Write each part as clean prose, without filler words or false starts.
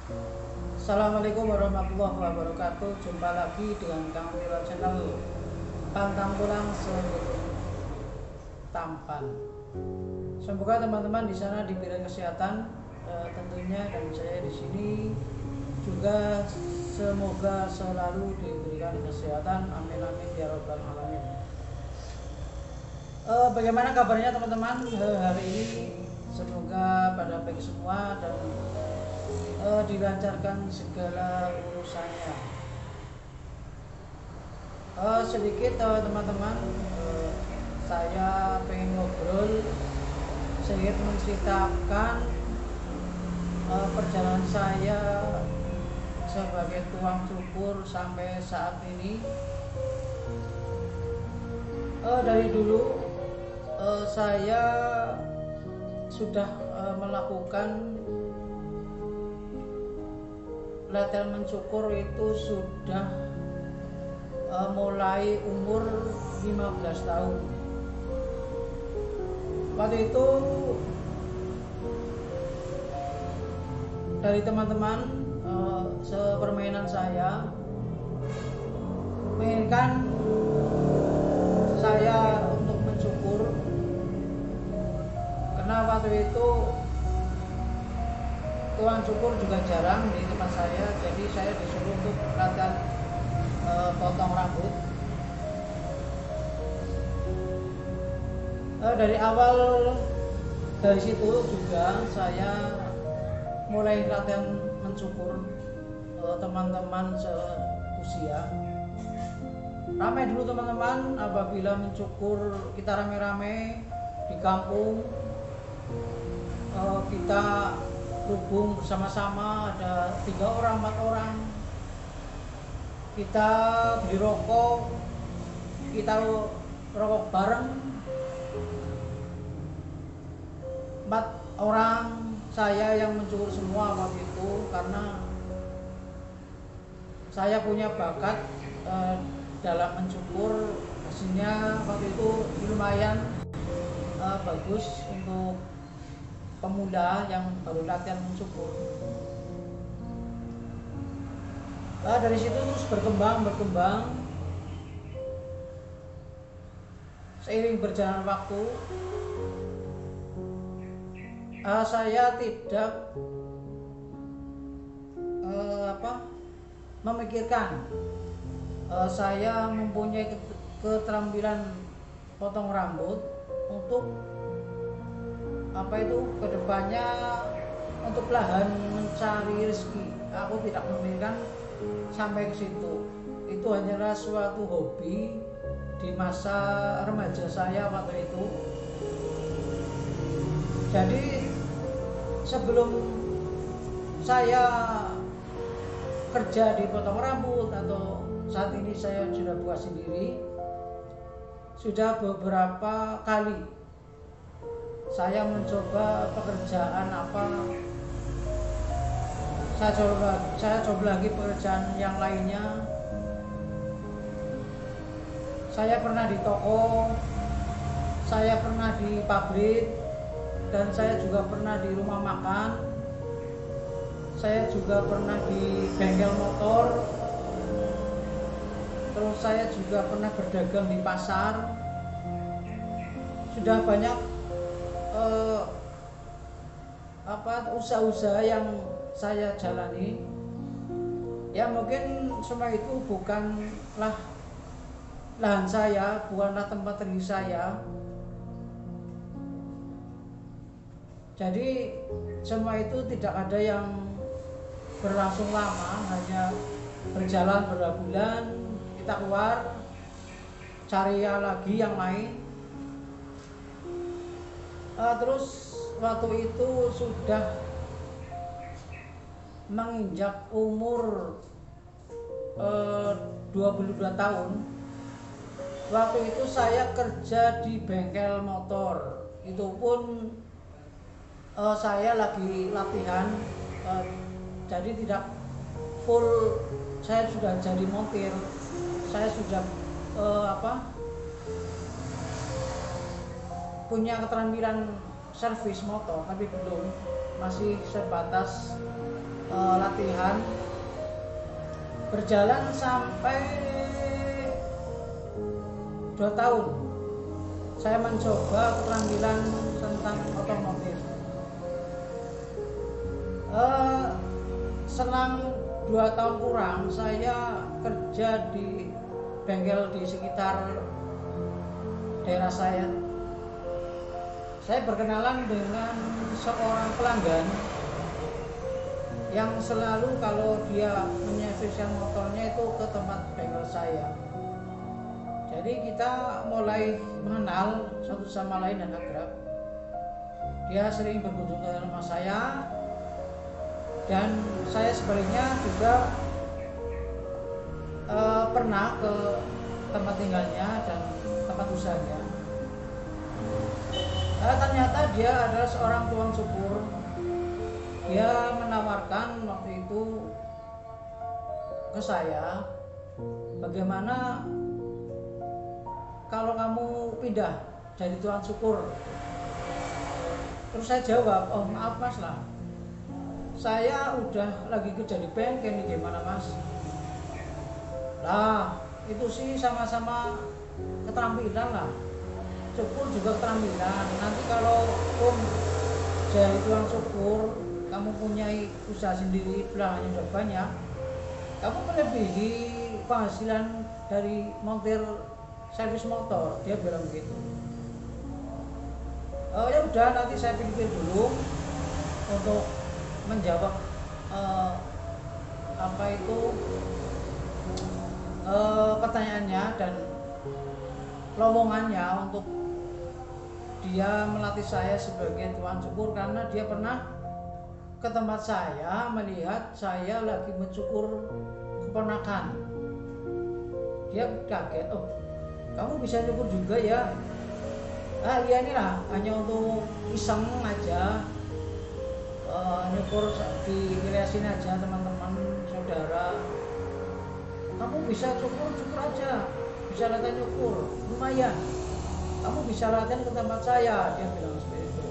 Assalamualaikum warahmatullahi wabarakatuh. Jumpa lagi dengan Kang Tilo Channel. Pantang pulang sebelum tampan. Semoga teman-teman di sana diberi kesehatan, tentunya, dan saya di sini juga semoga selalu diberikan kesehatan. Amin amin ya robbal alamin. Bagaimana kabarnya teman-teman hari ini? Semoga pada baik semua dan dilancarkan segala urusannya. Sedikit teman-teman, saya pengen ngobrol sedikit menceritakan perjalanan saya sebagai tukang cukur sampai saat ini. Dari dulu saya sudah melakukan latihan mencukur itu sudah mulai umur 15 tahun. Waktu itu dari teman-teman sepermainan saya menginginkan saya untuk mencukur, karena waktu itu tukang cukur juga jarang di tempat saya, jadi saya disuruh untuk latihan potong rambut. Dari awal dari situ juga saya mulai latihan mencukur teman-teman seusia. Ramai dulu teman-teman apabila mencukur, kita rame-rame di kampung, kita berhubung bersama-sama, ada 3 orang 4 orang, kita beli rokok, kita rokok bareng 4 orang. Saya yang mencukur semua waktu itu karena saya punya bakat dalam mencukur. Hasilnya waktu itu lumayan bagus untuk pemula yang baru latihan mencukur. Dari situ terus berkembang. Seiring berjalan waktu, saya tidak memikirkan saya mempunyai keterampilan potong rambut untuk kedepannya, untuk lahan mencari rezeki. Aku tidak memikirkan sampai ke situ. Itu hanyalah suatu hobi di masa remaja saya waktu itu. Jadi sebelum saya kerja di potong rambut atau saat ini saya sudah buat sendiri, sudah beberapa kali saya mencoba pekerjaan saya coba lagi pekerjaan yang lainnya. Saya pernah di toko, saya pernah di pabrik, dan saya juga pernah di rumah makan. Saya juga pernah di bengkel motor. Terus saya juga pernah berdagang di pasar. Sudah banyak usaha-usaha yang saya jalani. Ya mungkin semua itu bukanlah lahan saya, bukanlah tempat rezeki saya. Jadi semua itu tidak ada yang berlangsung lama, hanya berjalan beberapa bulan, kita keluar cari lagi yang lain. Terus waktu itu sudah menginjak umur 22 tahun. Waktu itu saya kerja di bengkel motor. Itu pun saya lagi latihan, jadi tidak full. Saya sudah jadi montir, saya sudah punya keterampilan servis motor, tapi belum, masih sebatas latihan, berjalan sampai 2 tahun. Saya mencoba keterampilan tentang otomotif. Selang 2 tahun kurang, saya kerja di bengkel di sekitar daerah saya. Saya berkenalan dengan seorang pelanggan yang selalu kalau dia menyesuaikan motornya itu ke tempat bengkel saya. Jadi kita mulai mengenal satu sama lain dan akrab. Dia sering berkunjung ke rumah saya, dan saya sebaliknya juga pernah ke tempat tinggalnya dan tempat usahanya. Ternyata dia adalah seorang tukang cukur. Dia menawarkan waktu itu ke saya, bagaimana kalau kamu pindah jadi tukang cukur. Terus saya jawab, oh maaf mas lah, saya udah lagi kerja di bengkel nih, gimana mas? Lah itu sih sama-sama keterampilan lah, cukur juga keterampilan. Nanti kalau pun jadi tukang cukur, kamu punya usaha sendiri, pelanggannya udah banyak, kamu melebihi penghasilan dari montir servis motor. Dia bilang begitu. Ya udah, nanti saya pikir dulu untuk menjawab pertanyaannya dan lowongannya untuk dia melatih saya sebagai tukang cukur, karena dia pernah ke tempat saya melihat saya lagi mencukur keponakan. Dia kaget, oh kamu bisa cukur juga ya? Iya inilah hanya untuk iseng aja, nyukur dikreasin aja teman-teman saudara. Kamu bisa cukur aja, bisa latihan nyukur, lumayan. Kamu bisa latihan ke tempat saya, dia bilang seperti itu.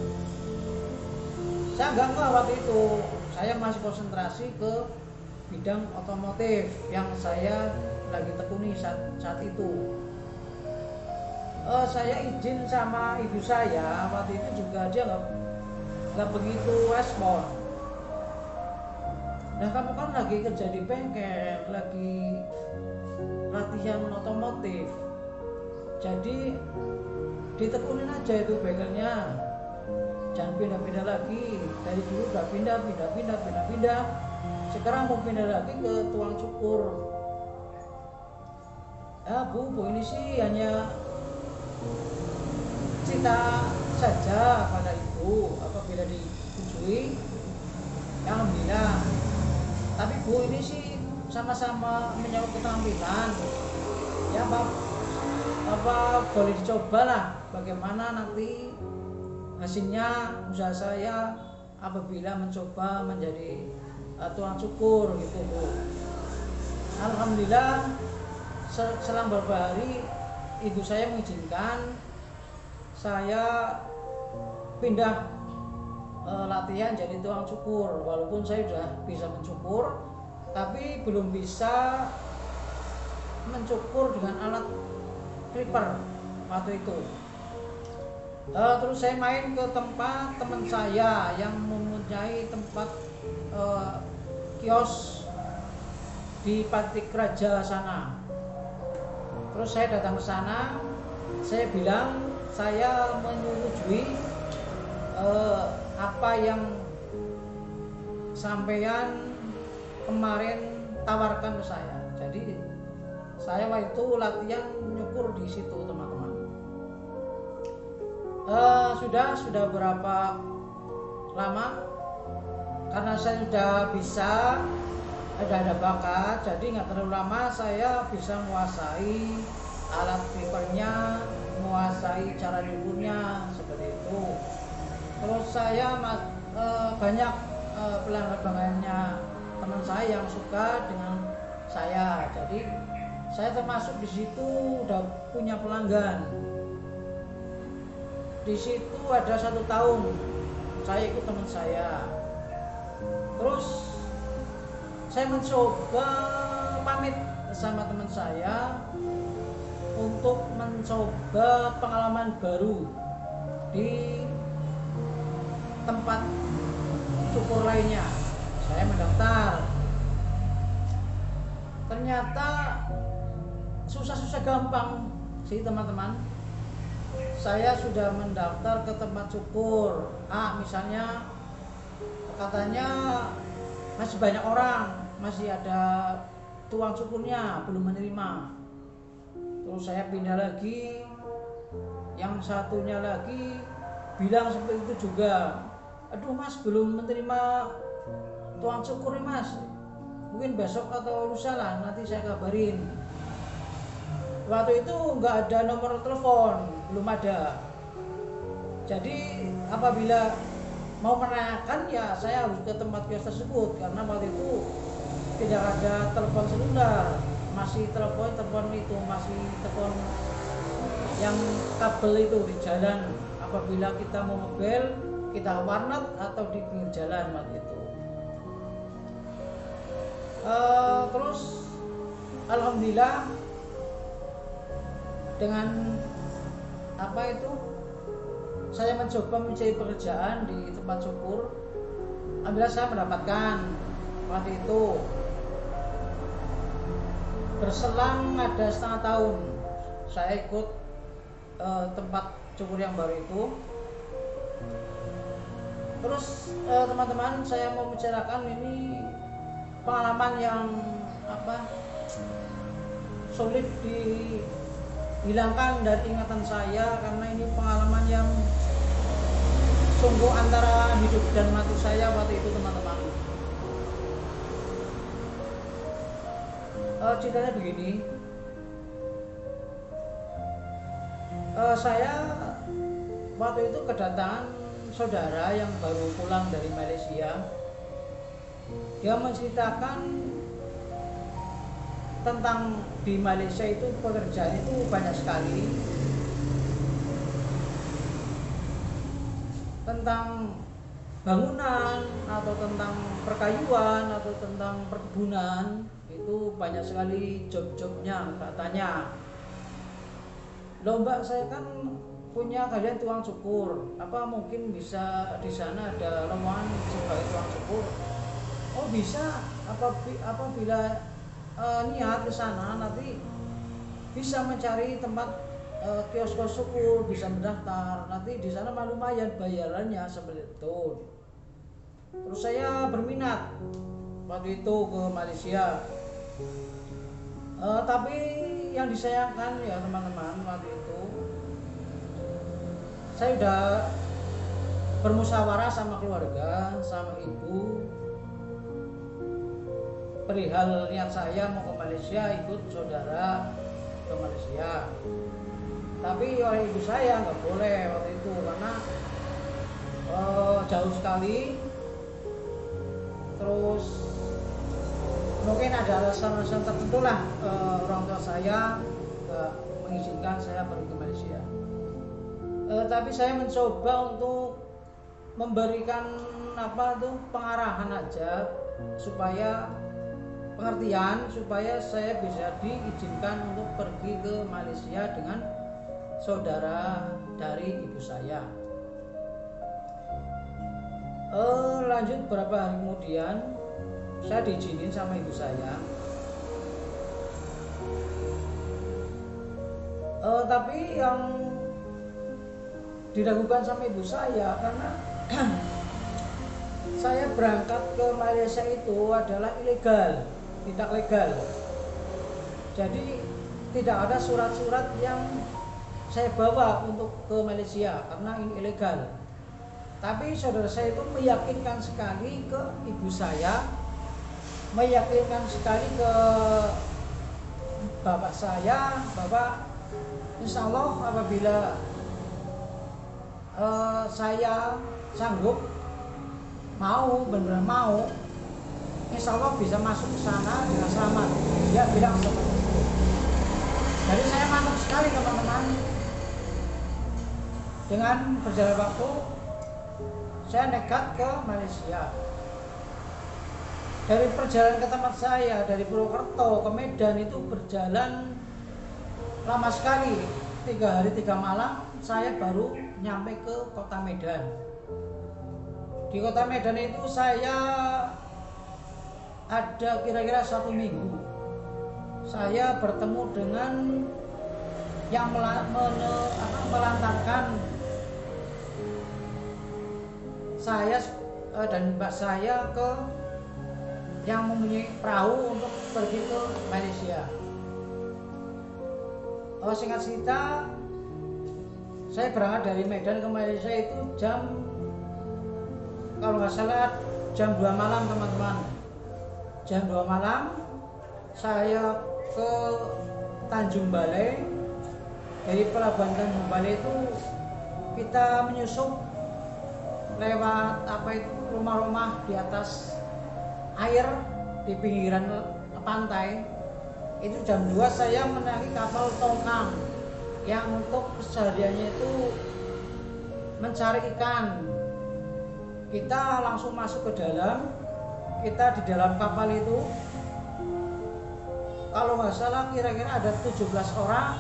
Saya enggak waktu itu, saya masih konsentrasi ke bidang otomotif yang saya lagi tekuni saat itu. Saya izin sama ibu saya, waktu itu juga dia nggak begitu respon. Nah kamu kan lagi kerja di bengkel, lagi latihan otomotif, jadi ditekunin aja itu bengkelnya, jangan pindah-pindah lagi. Dari dulu udah pindah, sekarang mau pindah lagi ke tukang cukur. Ya bu ini sih hanya cerita saja pada ibu, apabila disetujui ya alhamdulillah. Tapi bu ini sih sama-sama menyangkut keterampilan, ya apa boleh dicoba lah bagaimana nanti hasilnya usaha saya apabila mencoba menjadi tukang cukur gitu bu. Alhamdulillah selang beberapa hari ibu saya mengizinkan saya pindah latihan jadi tukang cukur. Walaupun saya sudah bisa mencukur, tapi belum bisa mencukur dengan alat clipper waktu itu. Terus saya main ke tempat teman saya yang mempunyai tempat kios di Patik Raja sana. Terus saya datang ke sana, saya bilang saya menyetujui apa yang sampean kemarin tawarkan ke saya. Jadi saya waktu itu latihan nyukur di situ teman-teman. Sudah berapa lama? Karena saya sudah bisa, ada bakat, jadi nggak terlalu lama saya bisa menguasai alat clippernya, menguasai cara nyukurnya seperti itu. Terus saya banyak pelanggan-pelanggannya teman saya yang suka dengan saya, jadi saya termasuk di situ udah punya pelanggan. Di situ ada 1 tahun saya ikut teman saya. Terus saya mencoba pamit sama teman saya untuk mencoba pengalaman baru di tempat cukur lainnya. Saya mendaftar, ternyata susah-susah gampang sih teman-teman. Saya sudah mendaftar ke tempat cukur misalnya, katanya masih banyak orang, masih ada tukang cukurnya belum menerima. Terus saya pindah lagi, yang satunya lagi bilang seperti itu juga, aduh mas belum menerima tukang cukur nih mas, mungkin besok atau lusa lah, nanti saya kabarin. Waktu itu nggak ada nomor telepon, belum ada. Jadi apabila mau menanyakan ya saya harus ke tempat kios tersebut, karena waktu itu tidak ada telepon seluler, masih telepon itu masih telepon yang kabel itu di jalan. Apabila kita mau ngebel, kita warnet atau di pinggir jalan waktu itu. Terus alhamdulillah dengan saya mencoba mencari pekerjaan di tempat cukur. Alhamdulillah saya mendapatkan waktu itu. Berselang ada setengah tahun saya ikut tempat cukur yang baru itu. Terus teman-teman, saya mau bicarakan ini pengalaman yang sulit dihilangkan dari ingatan saya, karena ini pengalaman yang sungguh antara hidup dan mati saya waktu itu teman-teman. Ceritanya begini, saya waktu itu kedatangan saudara yang baru pulang dari Malaysia. Dia menceritakan tentang di Malaysia itu pekerjaan itu banyak sekali, tentang bangunan atau tentang perkayuan atau tentang perkebunan, itu banyak sekali job-jobnya katanya. Loh mbak, saya kan punya kalian tukang cukur, apa mungkin bisa di sana ada lowongan sebagai tukang cukur? Oh bisa, apabila niat ke sana nanti bisa mencari tempat kios-kios cukur, bisa mendaftar, nanti di sana lumayan bayarannya seperti itu. Terus saya berminat waktu itu ke Malaysia. Tapi yang disayangkan ya teman-teman, waktu itu saya udah bermusyawarah sama keluarga, sama ibu, perihal niat saya mau ke Malaysia, ikut saudara ke Malaysia. Tapi oleh ibu saya nggak boleh waktu itu, karena jauh sekali. Terus mungkin ada alasan-alasan tertentu lah, orang tua saya nggak mengizinkan saya pergi ke Malaysia. Tapi saya mencoba untuk memberikan pengarahan aja, supaya pengertian, supaya saya bisa diizinkan untuk pergi ke Malaysia dengan saudara dari ibu saya. Lanjut beberapa hari kemudian saya diizinin sama ibu saya. Tapi yang diragukan sama ibu saya, karena saya berangkat ke Malaysia itu adalah ilegal, tidak legal. Jadi tidak ada surat-surat yang saya bawa untuk ke Malaysia karena ini ilegal. Tapi saudara saya itu meyakinkan sekali ke ibu saya, meyakinkan sekali ke bapak saya, bahwa insya Allah apabila saya sanggup, benar-benar mau, insya Allah bisa masuk ke sana dengan selamat. Dia bilang seperti itu. Jadi saya mantap sekali teman-teman. Dengan berjalan waktu, saya nekat ke Malaysia. Dari perjalanan ke tempat saya dari Purwokerto ke Medan itu berjalan lama sekali, 3 hari 3 malam saya baru nyampe ke kota Medan. Di kota Medan itu saya ada kira-kira 1 minggu. Saya bertemu dengan yang melantarkan saya dan mbak saya ke yang mempunyai perahu untuk pergi ke Malaysia. Singkat cerita, saya berangkat dari Medan ke Malaysia itu kalau nggak salah jam 2 malam teman-teman. Jam 2 malam saya ke Tanjung Balai. Dari pelabuhan Tanjung Balai itu kita menyusup lewat rumah-rumah di atas air di pinggiran pantai. Itu jam 2 saya menaiki kapal tongkang yang untuk kesehariannya itu mencari ikan. Kita langsung masuk ke dalam. Kita di dalam kapal itu kalau nggak salah kira-kira ada 17 orang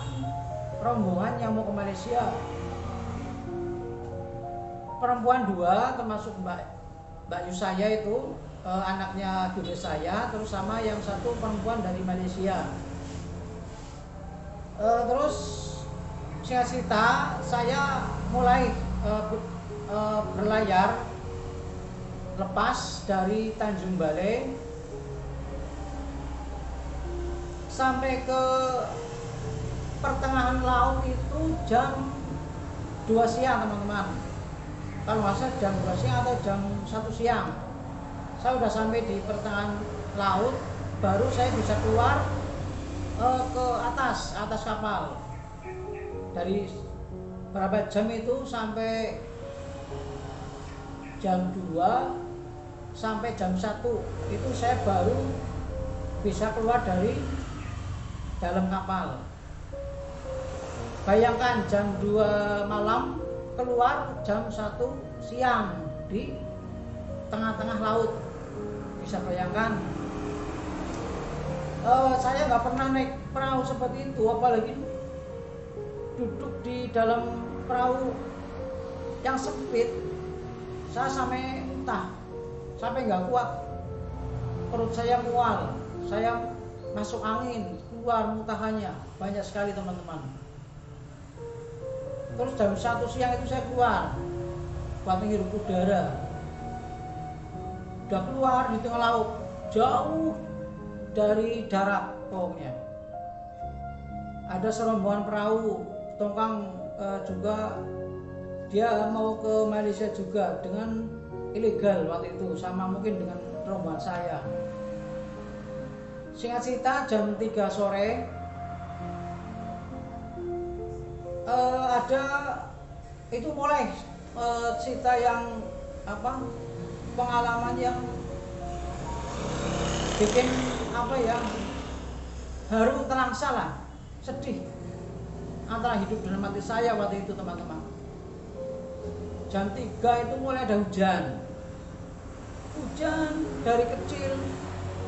rombongan yang mau ke Malaysia. Perempuan 2 termasuk Mbak Yu saya itu anaknya bude saya, terus sama yang satu perempuan dari Malaysia. Terus singkat cerita saya mulai berlayar lepas dari Tanjung Balai sampai ke pertengahan laut itu jam 2 siang teman-teman. Kalau nggak salah jam 2 siang atau jam 1 siang. Saya sudah sampai di pertengahan laut, baru saya bisa keluar ke atas kapal. Dari berapa jam itu sampai jam 2 sampai jam 1 itu saya baru bisa keluar dari dalam kapal. Bayangkan jam 2 malam keluar jam 1 siang di tengah-tengah laut. Bisa bayangkan. Saya nggak pernah naik perahu seperti itu, apalagi duduk di dalam perahu yang sempit. Saya sampai nggak kuat, perut saya mual, saya masuk angin, keluar muntahannya banyak sekali teman-teman. Terus jam 1 siang itu saya keluar buat menghirup udara. Udah keluar di tengah laut, jauh dari darat pokoknya. Ada serombongan perahu tongkang juga, dia mau ke Malaysia juga dengan ilegal waktu itu, sama mungkin dengan rombongan saya. Singkat cerita jam 3 sore ada itu mulai cerita yang pengalaman yang bikin haru telangsa lah, sedih antara hidup dan mati saya waktu itu teman-teman. Jam 3 itu mulai ada hujan dari kecil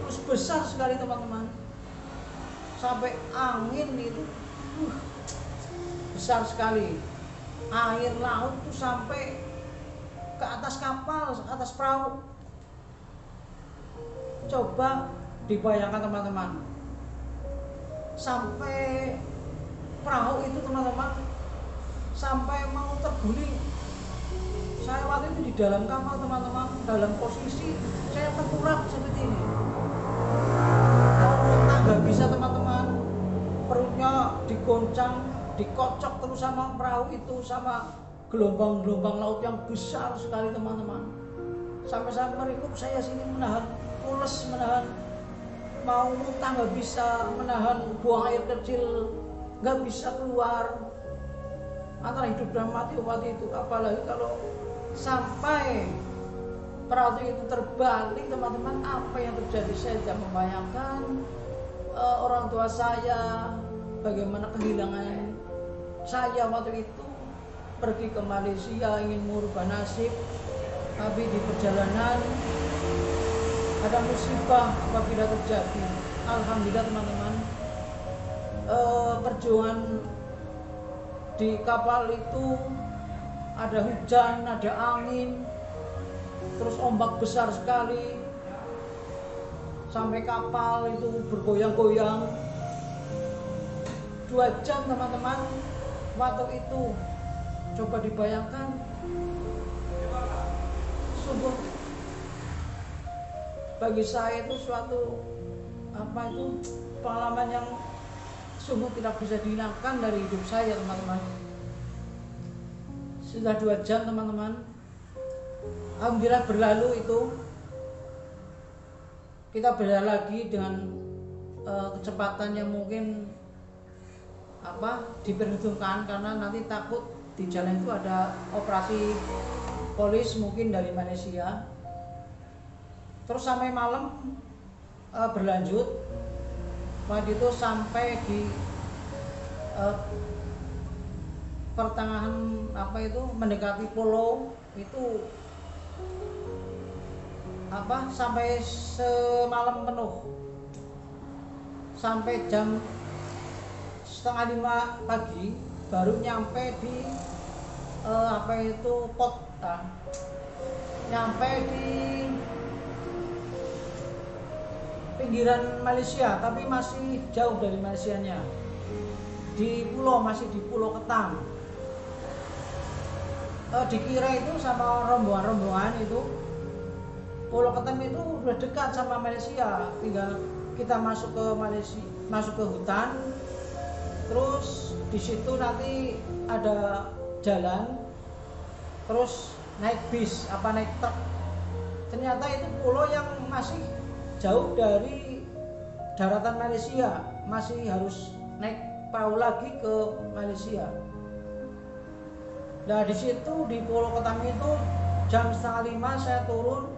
terus besar sekali teman-teman, sampai angin itu besar sekali. Air laut itu sampai ke atas kapal, atas perahu. Coba dibayangkan teman-teman, sampai perahu itu teman-teman sampai mau terguling. Saya waktu itu di dalam kapal teman-teman, dalam posisi saya tengkurap seperti ini. Nggak bisa teman-teman, perutnya digoncang, dikocok terus sama perahu itu, sama gelombang-gelombang laut yang besar sekali teman-teman. Sampai merikuk saya sini, menahan pules, menahan mau muntah nggak bisa, menahan buang air kecil nggak bisa keluar, antara hidup dan mati waktu itu. Apalagi kalau sampai perahu itu terbalik teman-teman, apa yang terjadi saya tidak membayangkan. Orang tua saya bagaimana kehilangan saya waktu itu, pergi ke Malaysia ingin merubah nasib, tapi di perjalanan ada musibah apabila terjadi. Alhamdulillah teman-teman, perjuangan di kapal itu ada hujan, ada angin, terus ombak besar sekali, sampai kapal itu bergoyang-goyang 2 jam teman-teman. Waktu itu coba dibayangkan, sungguh bagi saya itu suatu pengalaman yang sungguh tidak bisa dihilangkan dari hidup saya teman-teman. Sudah 2 jam teman-teman, alhamdulillah berlalu itu. Kita berjalan lagi dengan kecepatan yang mungkin diperhitungkan, karena nanti takut di jalan itu ada operasi polis mungkin dari Malaysia. Terus sampai malam berlanjut. Waktu itu sampai di pertengahan mendekati pulau itu sampai semalam penuh, sampai jam 4:30 pagi baru nyampe di nyampe di pinggiran Malaysia, tapi masih jauh dari Malaysianya. Masih di Pulau Ketam. Dikira itu sama rombongan itu Pulau Ketam itu udah dekat sama Malaysia, tinggal kita masuk ke Malaysia, masuk ke hutan, terus di situ nanti ada jalan, terus naik bis naik truk. Ternyata itu pulau yang masih jauh dari daratan Malaysia, masih harus naik perahu lagi ke Malaysia. Nah di situ di Pulau Ketam itu jam 4:30 saya turun.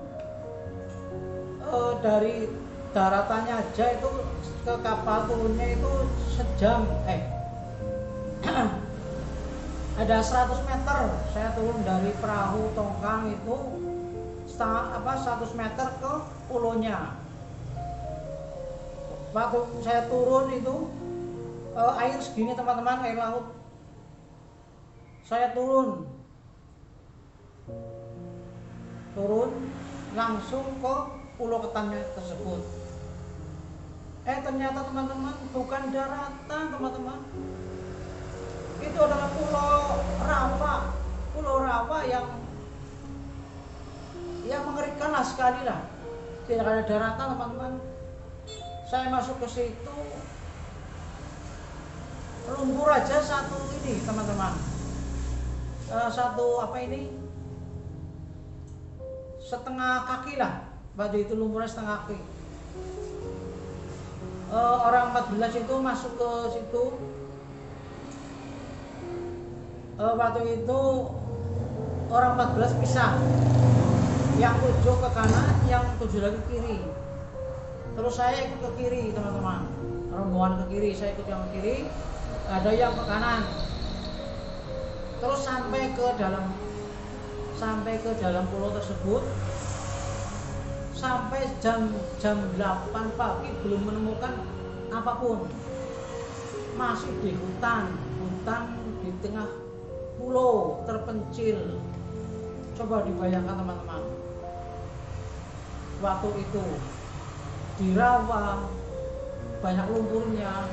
Dari daratannya aja itu ke kapal turunnya itu sejam. Ada 100 meter saya turun dari perahu tongkang itu, 100 meter ke pulaunya. Waktu saya turun itu air segini teman-teman, air laut. Saya turun langsung ke Pulau Ketamnya tersebut. Ternyata teman-teman bukan daratan teman-teman. Itu adalah Pulau Rawa yang mengerikan lah sekali lah. Tidak ada daratan teman-teman. Saya masuk ke situ, lumpur aja satu ini teman-teman. Setengah kaki lah. Waktu itu lumpurnya setengah kaki. Orang 14 itu masuk ke situ. Waktu itu orang 14 pisah. Yang 7 ke kanan, yang 7 lagi ke kiri. Terus saya ikut ke kiri teman-teman. Rombongan ke kiri, saya ikut yang ke kiri. Ada yang ke kanan. Terus sampai ke dalam pulau tersebut. Sampai jam 8 pagi belum menemukan apapun. Masih di hutan di tengah pulau terpencil. Coba dibayangkan teman-teman. Waktu itu di rawa, banyak lumpurnya,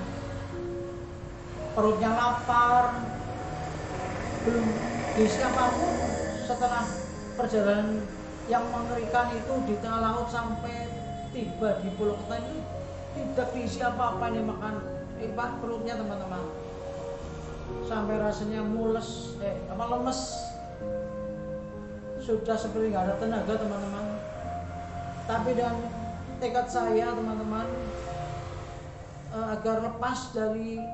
perutnya lapar, belum bisa apapun. Setelah perjalanan yang mengerikan itu di tengah laut sampai tiba di Pulau Ketam itu tidak diisi apa-apa nih makan perutnya teman-teman, sampai rasanya lemes, sudah seperti nggak ada tenaga teman-teman. Tapi dengan tekad saya teman-teman, agar lepas dari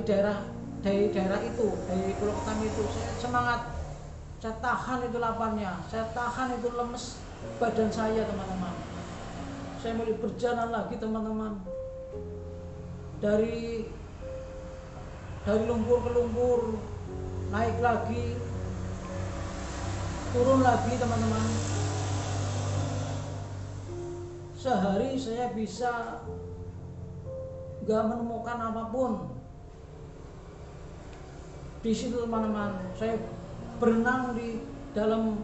daerah itu, dari Pulau Ketam itu, saya semangat. Saya tahan itu laparnya, saya tahan itu lemes badan saya teman-teman. Saya mulai berjalan lagi teman-teman, dari lumpur ke lumpur, naik lagi, turun lagi teman-teman. sehari saya bisa nggak menemukan apapun. Di situ teman-teman, saya berenang di dalam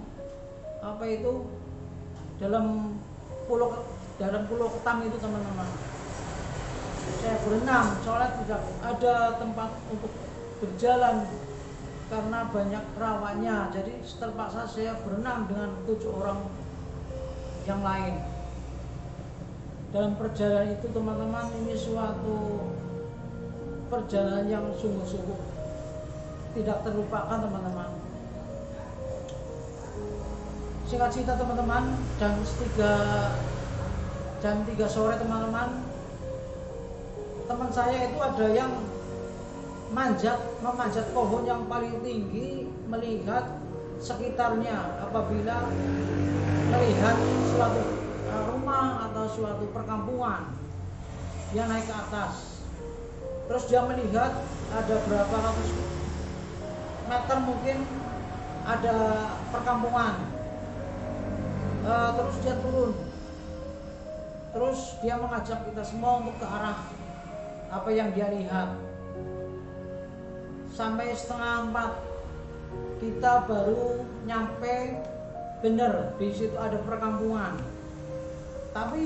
dalam pulau Ketam itu teman-teman. Saya berenang soalnya tidak ada tempat untuk berjalan karena banyak rawannya, jadi terpaksa saya berenang dengan 7 orang yang lain. Dalam perjalanan itu teman-teman, ini suatu perjalanan yang sungguh-sungguh tidak terlupakan teman-teman. Singkat cerita teman-teman, jam 3 sore teman-teman, teman saya itu ada yang memanjat pohon yang paling tinggi melihat sekitarnya. Apabila melihat suatu rumah atau suatu perkampungan, dia naik ke atas. Terus dia melihat ada berapa ratus meter mungkin ada perkampungan. Terus dia turun. Terus dia mengajak kita semua untuk ke arah apa yang dia lihat. Sampai 3:30 kita baru nyampe, bener di situ ada perkampungan. Tapi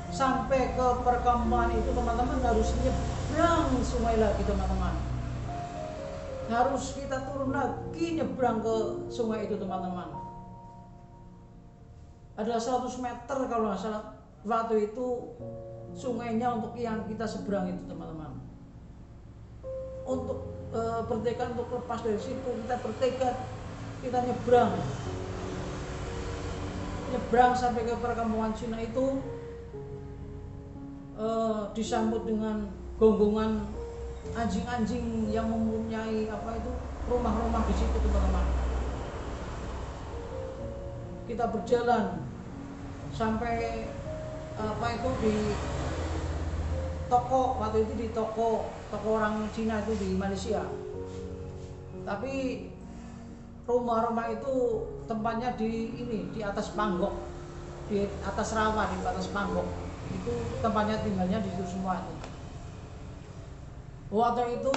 sampai ke perkampungan itu teman-teman harus nyebrang sungai lagi teman-teman. Harus kita turun lagi nyebrang ke sungai itu teman-teman. Ada 100 meter kalau nggak salah waktu itu sungainya untuk yang kita seberang itu teman-teman. Untuk bertekad untuk lepas dari situ, kita bertekad, kita nyebrang sampai ke perkampungan Cina itu. Disambut dengan gonggongan anjing-anjing yang mempunyai rumah-rumah di situ teman-teman. Kita berjalan sampai di toko, waktu itu di toko orang Cina itu di Malaysia. Tapi rumah-rumah itu tempatnya di atas panggok, di atas rawa, di atas panggok. Itu tempatnya tinggalnya di situ semua itu. Waktu itu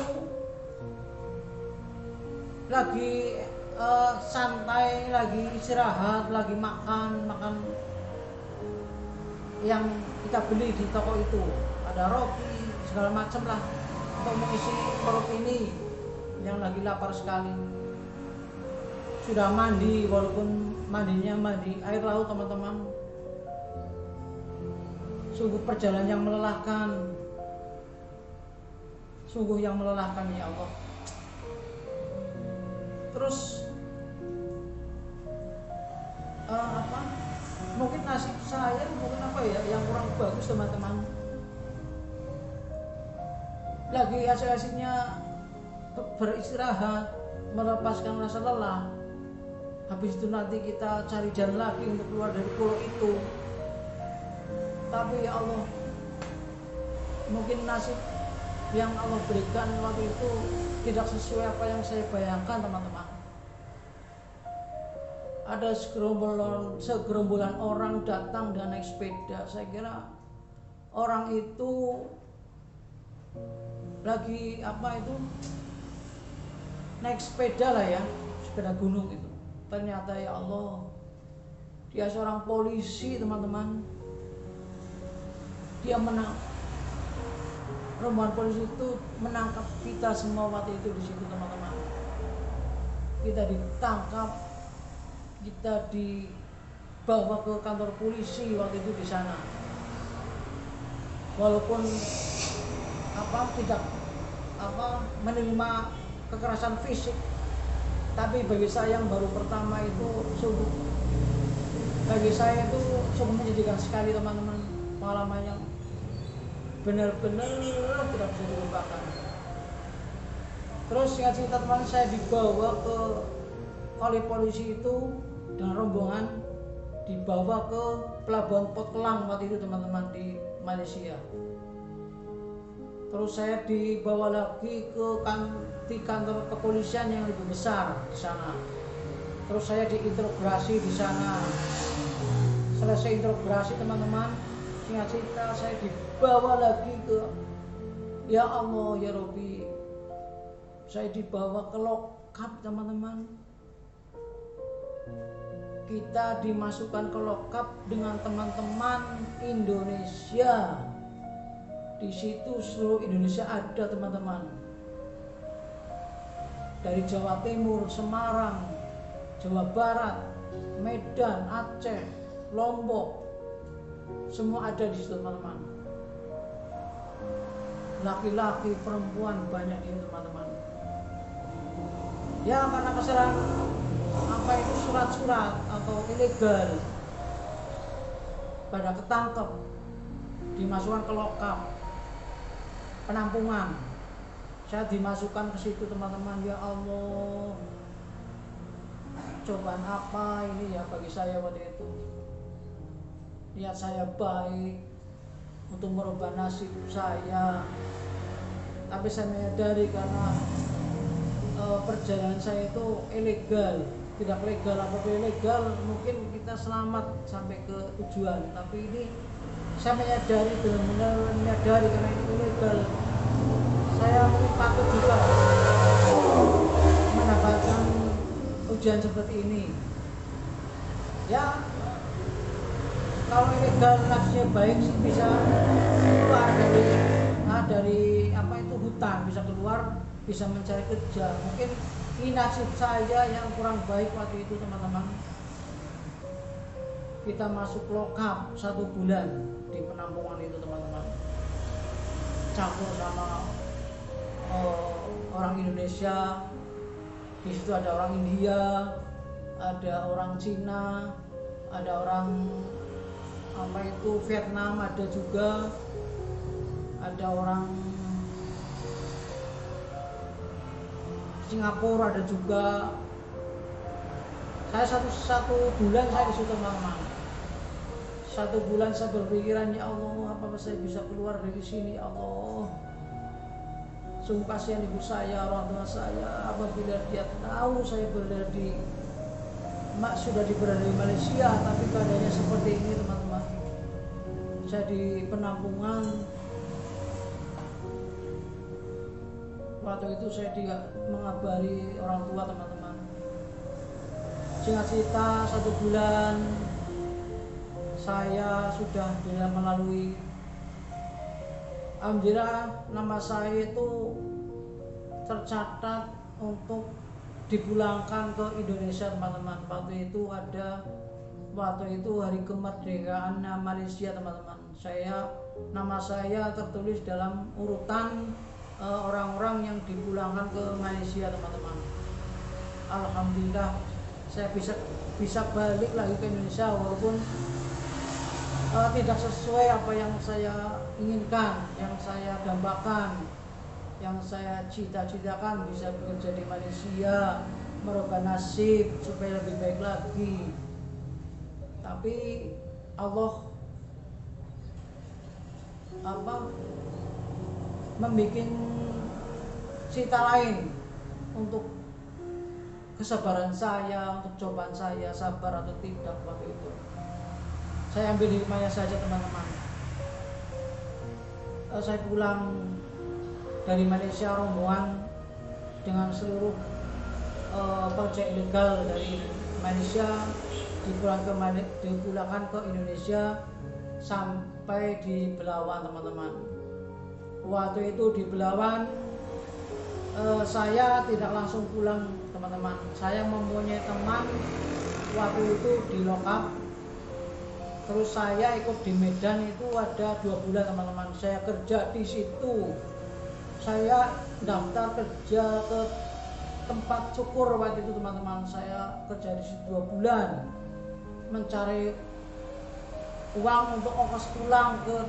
lagi santai, lagi istirahat, lagi makan yang kita beli di toko itu. Ada roti segala macam lah untuk mengisi perut ini yang lagi lapar sekali. Sudah mandi, walaupun mandinya mandi air laut teman-teman. Sungguh perjalanan yang melelahkan. Sungguh yang melelahkan ya Allah. Terus mungkin nasib saya yang kurang bagus teman-teman. Lagi asik-asiknya beristirahat, melepaskan rasa lelah. Habis itu nanti kita cari jalan lagi untuk keluar dari pulau itu. Tapi ya Allah, mungkin nasib yang Allah berikan waktu itu tidak sesuai apa yang saya bayangkan teman-teman. Ada segerombolan orang datang dengan naik sepeda. Saya kira orang itu lagi naik sepeda lah ya, sepeda gunung itu. Ternyata ya Allah, dia seorang polisi teman-teman. Dia rombongan polisi itu menangkap kita semua waktu itu di situ teman-teman. Kita ditangkap, kita dibawa ke kantor polisi waktu itu di sana. Walaupun tidak menerima kekerasan fisik, tapi bagi saya yang baru pertama itu sungguh menyedihkan sekali teman-teman. Pengalaman yang benar-benar tidak bisa dilupakan. Terus singkat cerita teman, saya dibawa oleh polisi itu dengan rombongan, dibawa ke pelabuhan Port Klang waktu itu teman-teman di Malaysia. Terus saya dibawa lagi di kantor kepolisian yang lebih besar di sana. Terus saya diinterogasi di sana selesai integrasi teman-teman, singkat cerita saya dibawa lagi ke, ya Allah ya Robbi, saya dibawa ke lokap teman-teman. Kita dimasukkan ke lokap dengan teman-teman Indonesia. Di situ seluruh Indonesia ada teman-teman. Dari Jawa Timur, Semarang, Jawa Barat, Medan, Aceh, Lombok, semua ada di situ teman-teman. Laki-laki, perempuan banyak di situ teman-teman. Ya karena kesalahan apa itu surat-surat atau ilegal, pada ketangkep, dimasukkan ke lokap penampungan. Saya dimasukkan ke situ teman-teman. Ya Allah, cobaan apa ini ya bagi saya waktu itu. Niat saya baik untuk merubah nasib saya, tapi saya menyadari karena perjalanan saya itu ilegal, tidak legal. Apabila legal mungkin kita selamat sampai ke tujuan, tapi ini saya menyadari, benar-benar menyadari karena itu ilegal. Saya mungkin patut juga mendapatkan ujian seperti ini. Ya kalau ilegal nasibnya baik sih bisa keluar dari apa itu hutan, bisa keluar, bisa mencari kerja. Mungkin ini nasib saya yang kurang baik waktu itu teman-teman. Kita masuk lokap 1 bulan di penampungan itu teman-teman, campur sama orang Indonesia. Di situ ada orang India, ada orang Cina, ada orang apa itu Vietnam, ada juga, ada orang Singapura ada juga. Saya satu bulan saya di situ teman-teman. 1 bulan saya berpikiran, ya Allah, apa saya bisa keluar dari sini, ya Allah. Sungguh kasihan ibu saya, orang tua saya, apabila dia tahu saya berada di sudah berada di Malaysia, tapi keadaannya seperti ini teman-teman. Saya di penampungan. Waktu itu saya tidak mengabari orang tua teman-teman. Singkat cerita 1 bulan saya sudah bisa melalui. Alhamdulillah nama saya itu tercatat untuk dipulangkan ke Indonesia teman-teman. Waktu itu hari kemerdekaan Malaysia teman-teman. Nama saya tertulis dalam urutan orang-orang yang dipulangkan ke Malaysia teman-teman. Alhamdulillah saya bisa balik lagi ke Indonesia, walaupun tidak sesuai apa yang saya inginkan, yang saya dambakan, yang saya cita-citakan, bisa bekerja di Malaysia, merubah nasib supaya lebih baik lagi. Tapi Allah membuat cerita lain untuk kesabaran saya, untuk cobaan saya, sabar atau tidak waktu itu. Saya ambil hikmahnya saja teman-teman. Saya pulang dari Malaysia rombongan dengan seluruh project ilegal dari Malaysia, dipulangkan ke Indonesia sampai di Belawan teman-teman. Waktu itu di Belawan saya tidak langsung pulang teman-teman. Saya mempunyai teman waktu itu di lokap. Terus saya ikut di Medan itu ada 2 bulan teman-teman. Saya kerja di situ. Saya daftar kerja ke tempat cukur waktu itu teman-teman. Saya kerja di situ 2 bulan, mencari uang untuk ongkos pulang ke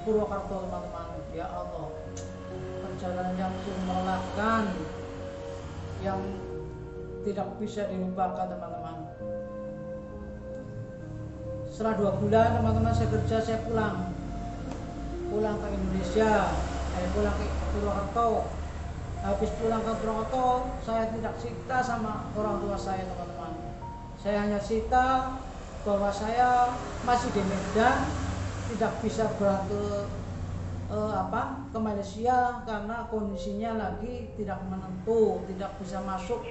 Purwokerto teman-teman. Ya Allah, perjalanan yang melelahkan, yang tidak bisa dilupakan teman-teman. Setelah 2 bulan teman-teman saya kerja, saya pulang ke Indonesia, pulang ke Purwokerto. Habis pulang ke Purwokerto, saya tidak cerita sama orang tua saya teman-teman. Saya hanya cerita bahwa saya masih di Medan, tidak bisa berangkat ke Malaysia karena kondisinya lagi tidak menentu, tidak bisa masuk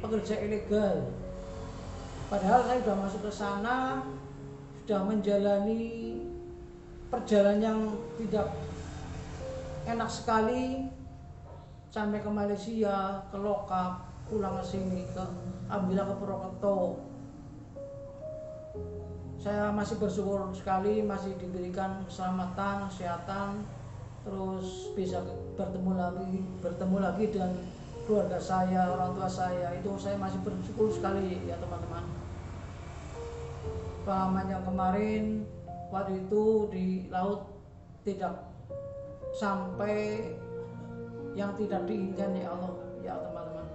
pekerja ilegal. Padahal saya sudah masuk ke sana, sudah menjalani perjalanan yang tidak enak sekali, sampai ke Malaysia, ke Lokap, pulang ke sini, alhamdulillah ke Purwokerto. Saya masih bersyukur sekali masih diberikan keselamatan, kesehatan, terus bisa bertemu lagi dengan keluarga saya, orang tua saya. Itu saya masih bersyukur sekali ya teman-teman. Pengalaman yang kemarin waktu itu di laut tidak sampai yang tidak diinginkan ya Allah ya teman-teman.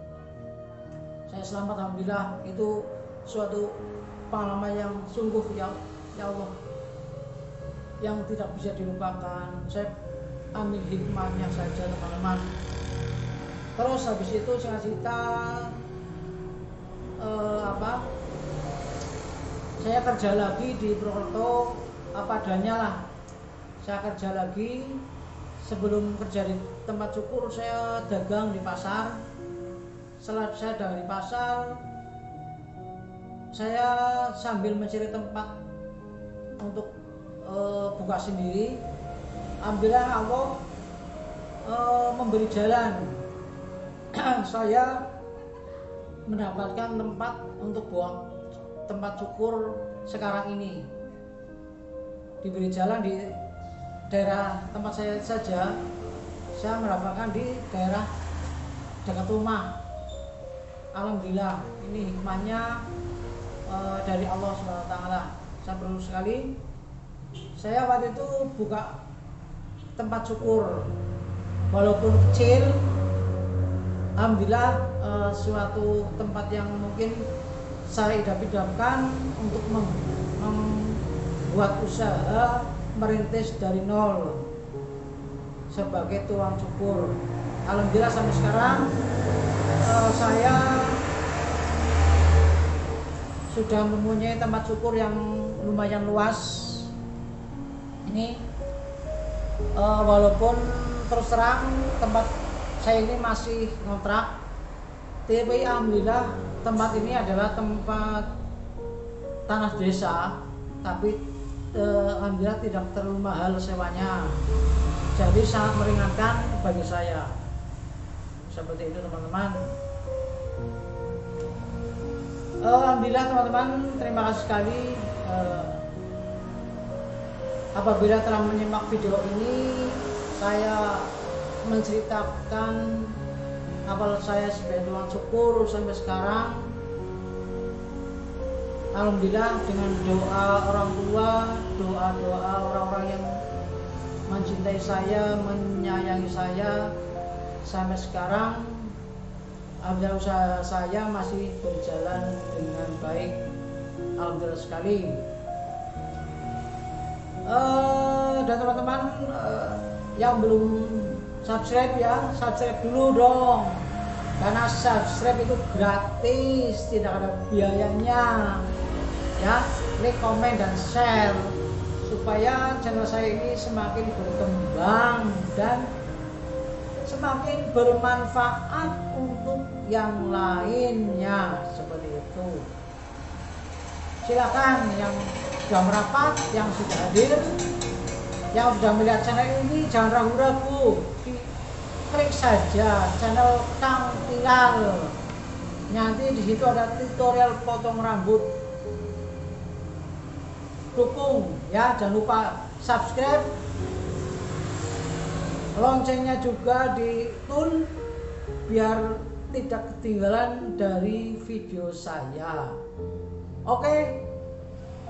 Saya selamat alhamdulillah, itu suatu pengalaman yang sungguh ya Allah yang tidak bisa dilupakan. Saya ambil hikmahnya saja teman-teman. Terus habis itu singkat cerita saya kerja lagi di Purwokerto apa adanya lah. Saya kerja lagi, sebelum kerja di tempat cukur saya dagang di pasar. Setelah saya dagang di pasar, saya sambil mencari tempat untuk buka sendiri. Alhamdulillah Allah memberi jalan. Saya mendapatkan tempat untuk buang tempat cukur sekarang ini. Diberi jalan di daerah tempat saya saja, saya mendapatkan di daerah dekat rumah. Alhamdulillah, ini hikmahnya dari Allah SWT. Saya bersyukur sekali. Saya waktu itu buka tempat cukur, walaupun kecil, alhamdulillah suatu tempat yang mungkin saya idam-idamkan untuk membuat usaha merintis dari nol sebagai tukang cukur. Alhamdulillah sampai sekarang saya sudah mempunyai tempat cukur yang lumayan luas. Ini walaupun terus terang tempat saya ini masih ngontrak, tapi alhamdulillah tempat ini adalah tempat tanah desa, tapi alhamdulillah tidak terlalu mahal sewanya, jadi sangat meringankan bagi saya. Seperti itu teman-teman. Alhamdulillah teman-teman, terima kasih sekali apabila telah menyimak video ini. Saya menceritakan awal saya sebagai tukang cukur sampai sekarang. Alhamdulillah dengan doa orang tua, doa-doa orang-orang yang mencintai saya, menyayangi saya, sampai sekarang alhamdulillah usaha saya masih berjalan dengan baik. Alhamdulillah sekali. Dan teman-teman yang belum subscribe ya, subscribe dulu dong, karena subscribe itu gratis, tidak ada biayanya ya. Like, comment, dan share supaya channel saya ini semakin berkembang dan semakin bermanfaat untuk yang lainnya. Seperti itu. Silakan yang sudah merapat, yang sudah hadir, yang sudah melihat channel ini, jangan ragu-ragu, klik saja channel Kang Tilal. Nanti di situ ada tutorial potong rambut. Dukung ya, jangan lupa subscribe, loncengnya juga ditun biar tidak ketinggalan dari video saya. Oke,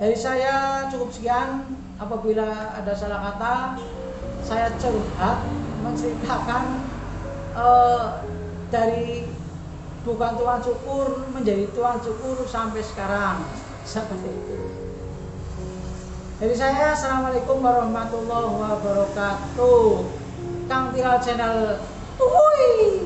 dari saya cukup sekian. Apabila ada salah kata, saya curhat menceritakan dari bukan tukang cukur menjadi tukang cukur sampai sekarang, seperti itu. Dari saya, assalamualaikum warahmatullahi wabarakatuh. Kang Tilal channel. Uhuy.